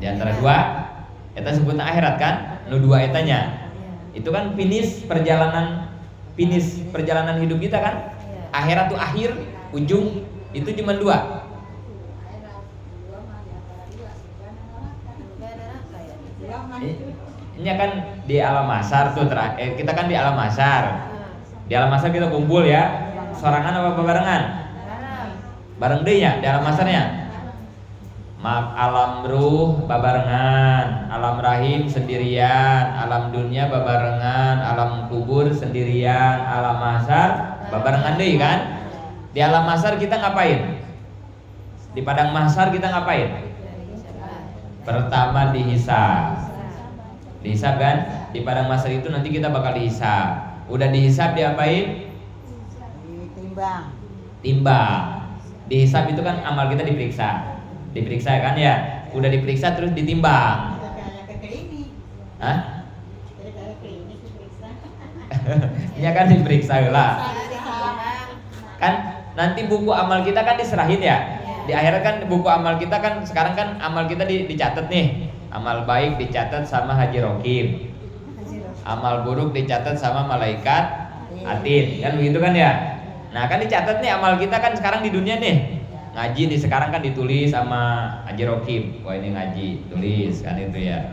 Di antara dua, eta sebutna akhirat kan? Nu dua etanya. Itu kan finish perjalanan hidup kita kan? Akhirat tuh akhir, ujung, itu cuma dua. Ini kan di alam mahsyar tuh kita kan di alam mahsyar. Di alam mahsyar kita kumpul ya. Sorangan apa barengan? Bareng deui nya di alam mahsyarnya. Alam ruh babarengan, alam rahim sendirian, alam dunia babarengan, alam kubur sendirian, alam mahsyar babarengan deui kan? Di alam mahsyar kita ngapain? Di padang mahsyar kita ngapain? Pertama dihisab. Dihisab kan? Di padang mahsyar itu nanti kita bakal dihisab. Udah dihisab diapain? Timbang. Dihisab itu kan amal kita diperiksa. Diperiksa kan ya? Udah diperiksa terus ditimbang. Hah? Ya kan diperiksa lah. Kan nanti buku amal kita kan diserahin ya. Di akhirat kan buku amal kita kan sekarang kan amal kita dicatat nih. Amal baik dicatat sama Haji Rokim. Amal buruk dicatat sama malaikat Atid. Kan begitu kan ya? Nah, kan dicatat nih amal kita kan sekarang di dunia nih. Ngaji di sekarang kan ditulis sama Haji Rokim. Wah, ini ngaji, tulis kan itu ya.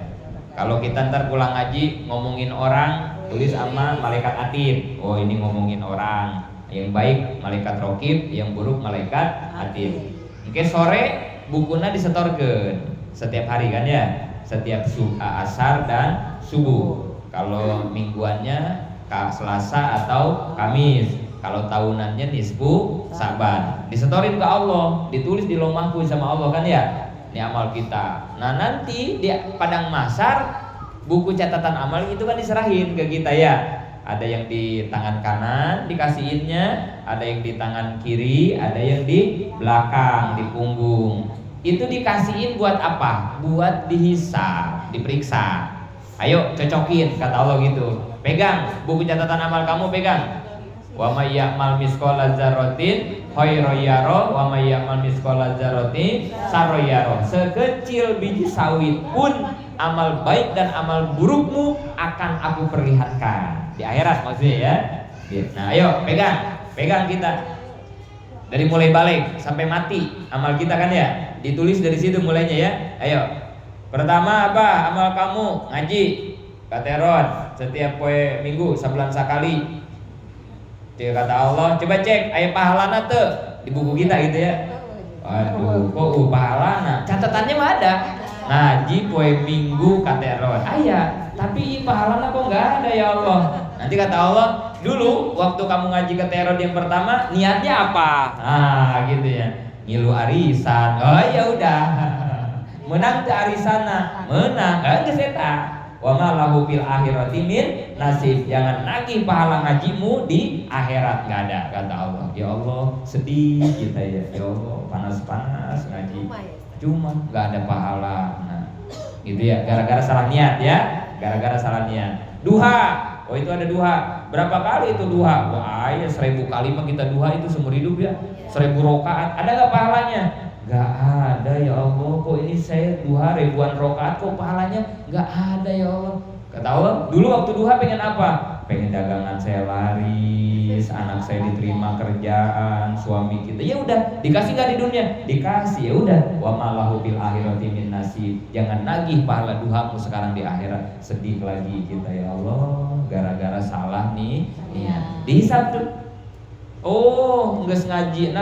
Kalau kita ntar pulang ngaji ngomongin orang, tulis sama malaikat Atid. Oh, ini ngomongin orang. Yang baik malaikat Rokim, yang buruk malaikat Atid. Oke, sore bukunya disetorkeun. Setiap hari kan ya, setiap asar dan subuh. Kalau mingguannya Selasa atau Kamis. Kalau tahunannya nisfu Saban. Disetorin ke Allah, ditulis di lauh mahfuz sama Allah kan ya. Ini amal kita. Nah nanti di padang mahsyar buku catatan amal itu kan diserahin ke kita ya. Ada yang di tangan kanan dikasihinnya, ada yang di tangan kiri, ada yang di belakang, di punggung. Itu dikasihin buat apa? Buat dihisab, diperiksa. Ayo cocokin kata Allah gitu. Pegang buku catatan amal kamu, pegang. Wa may ya'mal misqala dzarratin khairan yara wa may ya'mal misqala dzarratin syarran yara. Sekecil biji sawit pun amal baik dan amal burukmu akan aku perlihatkan di akhirat maksudnya ya. Nah ayo pegang kita dari mulai balik sampai mati amal kita kan ya, ditulis dari situ mulainya ya. Ayo, pertama apa amal kamu? Ngaji kateron setiap poe minggu sebulan sekali. Kata Allah, coba cek aya pahalana teu di buku kita gitu ya. Waduh, kok pahalana? Catatannya mah ada. Ngaji poe minggu kateron. Aya, tapi pahalana kok enggak ada ya Allah. Nanti kata Allah, dulu waktu kamu ngaji kateron yang pertama niatnya apa? Nah, gitu ya. Ngilu arisan. Oh ya udah. Menang teu arisana? Menang. Geus eta. Wa ma lahu fil akhirati min nasib. Jangan nagih pahala ngajimu di akhirat, enggak ada kata Allah. Ya Allah, sedih kita ya. Ya Allah, panas-panas ngaji. Cuma enggak ada pahala. Nah, gitu ya. Gara-gara salah niat ya. Gara-gara salah niat. Duha. Oh itu ada duha. Berapa kali itu duha? Wah ya 1000 kali mah kita duha itu seumur hidup ya. 1000 rakaat. Ada enggak pahalanya? Gak ada ya Allah. Kok ini saya duha ribuan rakaat kok pahalanya gak ada ya Allah. Kata Allah, dulu waktu duha pengen apa? Pengen dagangan saya laris, anak saya diterima kerjaan, suami kita. Ya udah, dikasih gak di dunia? Dikasih. Ya udah. Wa ma lahu fil akhirati min nasib. Jangan nagih pahala duhamu sekarang di akhirat. Sedih lagi kita ya Allah, gara-gara salah nih. Iya. Dihisab tuh. Oh, geus ngaji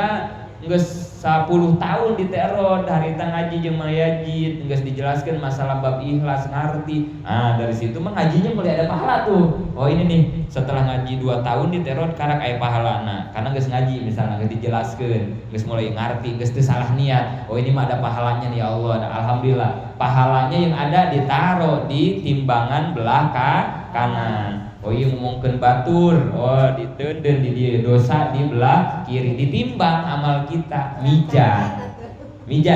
geus 10 tahun diteror dari ngaji jeung mayajid, geus dijelaskan masalah bab ikhlas ngarti. Ah, dari situ mah ngajinya mulai ada pahala tuh. Oh ini nih, setelah ngaji 2 tahun diteror karak aya pahalana. Karena geus ngaji misalnya geus dijelaskeun, geus mulai ngarti, geus teu salah niat. Oh ini mah ada pahalanya nih ya Allah. Nah, alhamdulillah, pahalanya yang ada ditaruh di timbangan belah kanan. Oh iya ngomongkeun batur, oh diteudeun di dieu dosa di belah kiri, ditimbang amal kita, mizan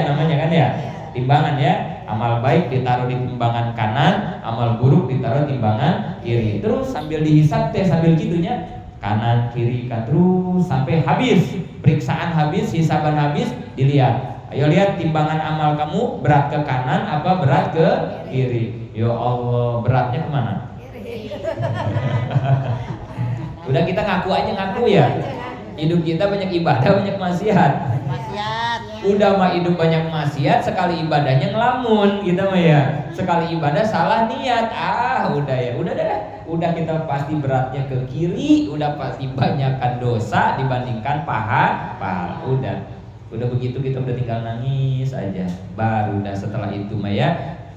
namanya kan ya, timbangan ya, amal baik ditaruh di timbangan kanan, amal buruk ditaruh di timbangan kiri, terus sambil dihisab teh sambil gitunya, kanan kiri kan terus sampai habis, periksaan habis, hisaban habis, dilihat, ayo lihat timbangan amal kamu berat ke kanan apa berat ke kiri, ya Allah beratnya kemana? Udah kita ngaku aja ya. Hidup kita banyak ibadah, banyak maksiat. Udah mah hidup banyak maksiat, sekali ibadahnya ngelamun kita mah ya. Sekali ibadah salah niat. Udah ya. Udah kita pasti beratnya ke kiri, udah pasti banyakkan dosa dibandingkan pahala. Udah begitu kita udah tinggal nangis aja. Baru udah setelah itu mah ya.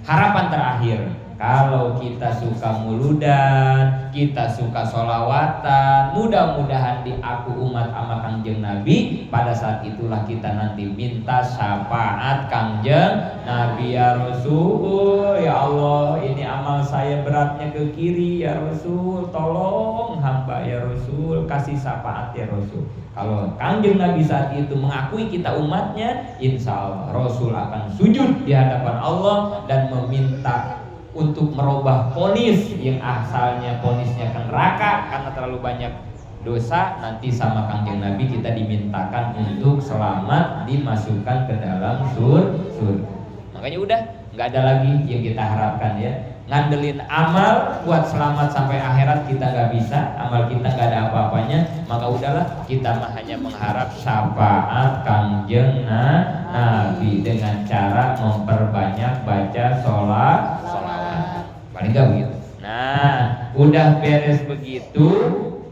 Harapan terakhir, kalau kita suka muludan, kita suka sholawatan, mudah-mudahan diaku umat ama Kangjeng Nabi. Pada saat itulah kita nanti minta syafaat Kangjeng Nabi. Ya Rasul, ya Allah, ini amal saya beratnya ke kiri ya Rasul, tolong hamba ya Rasul, kasih syafaat ya Rasul. Kalau Kangjeng Nabi saat itu mengakui kita umatnya, insya Allah Rasul akan sujud di hadapan Allah dan meminta untuk merubah vonis yang asalnya vonisnya ke neraka karena terlalu banyak dosa. Nanti sama Kangjeng Nabi kita dimintakan untuk selamat dimasukkan ke dalam surga. Makanya udah nggak ada lagi yang kita harapkan ya, ngandelin amal buat selamat sampai akhirat kita nggak bisa, amal kita nggak ada apa-apanya. Maka udahlah kita mah hanya mengharap syafaat Kangjeng Nabi dengan cara memperbanyak baca sholawat. Paling gak begitu. Nah, udah beres begitu,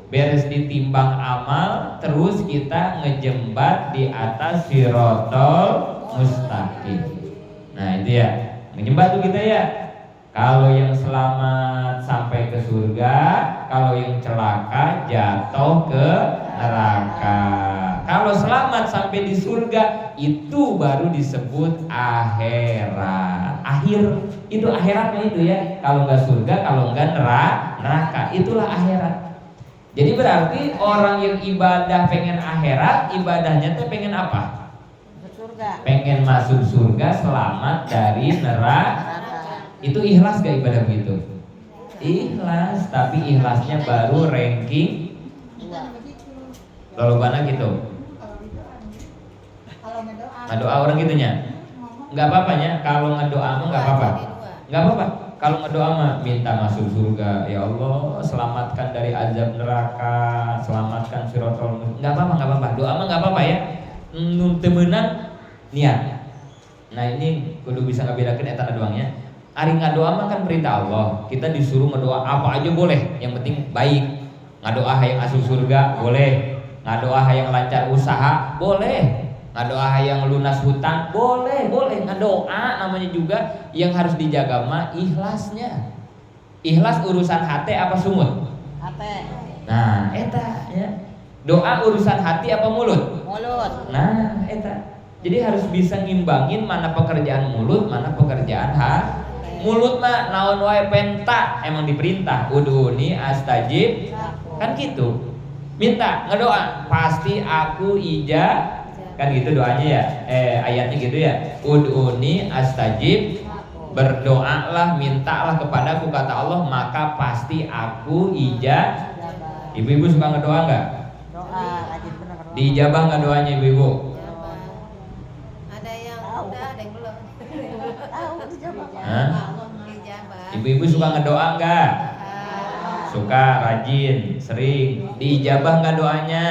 beres ditimbang amal, terus kita ngejembat di atas sirotol mustaqim. Nah itu ya, ngejembat tuh kita ya. Kalau yang selamat sampai ke surga, kalau yang celaka jatuh ke neraka. Kalau selamat sampai di surga, itu baru disebut akhirat. Akhir itu akhiratnya itu ya. Kalau enggak surga, kalau enggak neraka, itulah akhirat. Jadi berarti orang yang ibadah pengen akhirat, ibadahnya tuh pengen apa? Surga. Pengen masuk surga, selamat dari neraka. Itu ikhlas gak ibadah begitu? Ikhlas, tapi ikhlasnya baru ranking lalu mana gitu. Ngedoa orang gitunya nggak apa-apanya, kalau ngedoa mah nggak apa-apa. nggak apa-apa. Kalau ngedoa mah minta masuk surga, ya Allah selamatkan dari azab neraka, selamatkan siratal mustaqim. Nggak apa-apa. Doa mah nggak apa-apa ya. Temenan niat. Nah ini kudu bisa ngebedakeun eta doangnya. Ari ngadoa mah kan perintah Allah. Kita disuruh ngedoa apa aja boleh, yang penting baik. Ngadoa hayang asup surga boleh. Ngadoa hayang lancar usaha boleh. Ngadoa hayang lunas hutang boleh. Ngadoa namanya juga yang harus dijaga mah ikhlasnya. Ikhlas urusan hati apa sumut? Hati. Nah, eta ya. Doa urusan hati apa mulut? Mulut. Nah, eta. Jadi harus bisa ngimbangin mana pekerjaan mulut, mana pekerjaan hati. Mulut mah naon wae penta emang diperintah udhuni astajib. Kan gitu. Minta ngedoa pasti aku ijab. Kan gitu doanya ya. Ayatnya gitu ya. Udhuni astajib. Berdoalah, mintalah kepadaku kata Allah, maka pasti aku ijab. Ibu-ibu suka ngedoa enggak? Doa rajin bener. Diijabah enggak doanya ibu-ibu? Ada yang udah, ada yang belum. Tahu dijawab. Hah? Ijabah. Ibu-ibu suka ngedoa enggak? Suka, rajin, sering. Diijabah enggak doanya?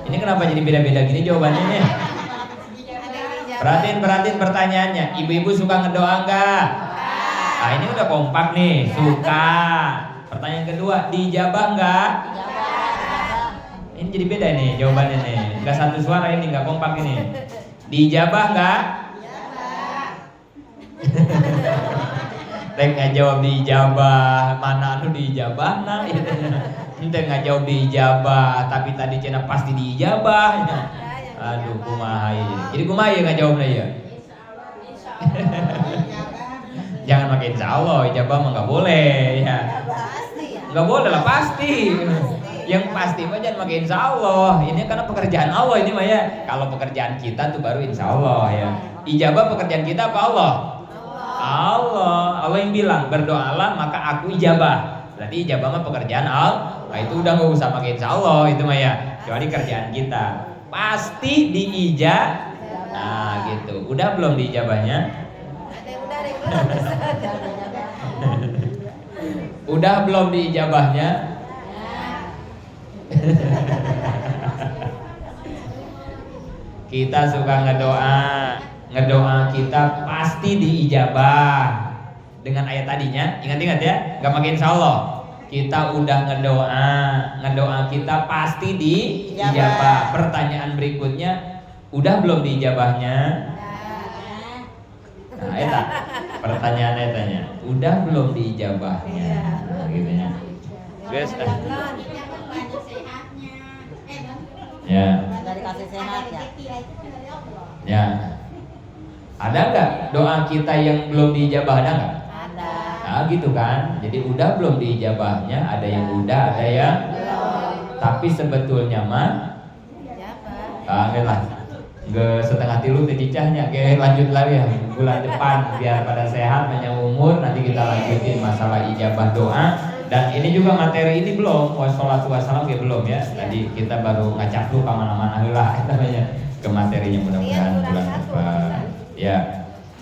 Ini kenapa jadi beda-beda gini jawabannya nih? Perhatiin pertanyaannya. Ibu-ibu suka ngedoa enggak? Nah ini udah kompak nih. Suka. Pertanyaan kedua, diijabah enggak? Ini jadi beda nih jawabannya nih. Enggak satu suara ini, enggak kompak ini. Diijabah enggak? Teng nggak jawab diijabah, mana anu diijabah nah itu. Ente nggak jawab diijabah, tapi tadi cina pasti diijabah. Aduh kumaha ya. Jadi kumaha ya nggak jawabnya ya. Jangan pakai insya Allah, ijabah mah nggak boleh ya. Nggak boleh lah pasti. Yang pasti mah jangan pakai insya Allah. Ini karena pekerjaan Allah ini mah ya. Kalau pekerjaan kita tuh baru insya Allah ya. Ijabah pekerjaan kita apa Allah? Allah yang bilang berdoalah maka aku ijabah. Berarti ijabah mah pekerjaan Allah. Nah itu udah nggak usah pakai insya Allah itu mah ya. Kecuali kerjaan kita pasti diijab. Nah gitu. Udah belum diijabahnya? Ada yang udah, ada yang belum. Udah belum diijabahnya? Kita suka ngedoa kita pasti diijabah. Dengan ayat tadinya, ingat-ingat ya, nggak pakai insya Allah. Kita udah ngedoa kita pasti diijabah. Pertanyaan berikutnya, udah belum diijabahnya? Nah, eta pertanyaan etanya, udah belum diijabahnya? Nah, gitu ya. Guys, ya. Dari kasih sehat ya. Ya. Ada nggak doa kita yang belum diijabah, ada nggak? Ada. Nah gitu kan. Jadi udah belum diijabahnya, ada yang udah, ada yang Belum. tapi sebetulnya mah Ijabah. lah. Nggak setengah tilu cicahnya. Oke lanjut lagi ya bulan depan biar pada sehat banyak umur. Nanti kita lanjutin masalah ijabah doa. Dan ini juga materi ini belum wassalatu wassalam belum ya. Tadi kita baru ngacak dulu kemana-mana lah namanya ke materinya mudah-mudahan bulan depan. Ya,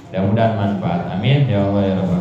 mudah-mudahan manfaat. Amin ya Allah ya Rabbal.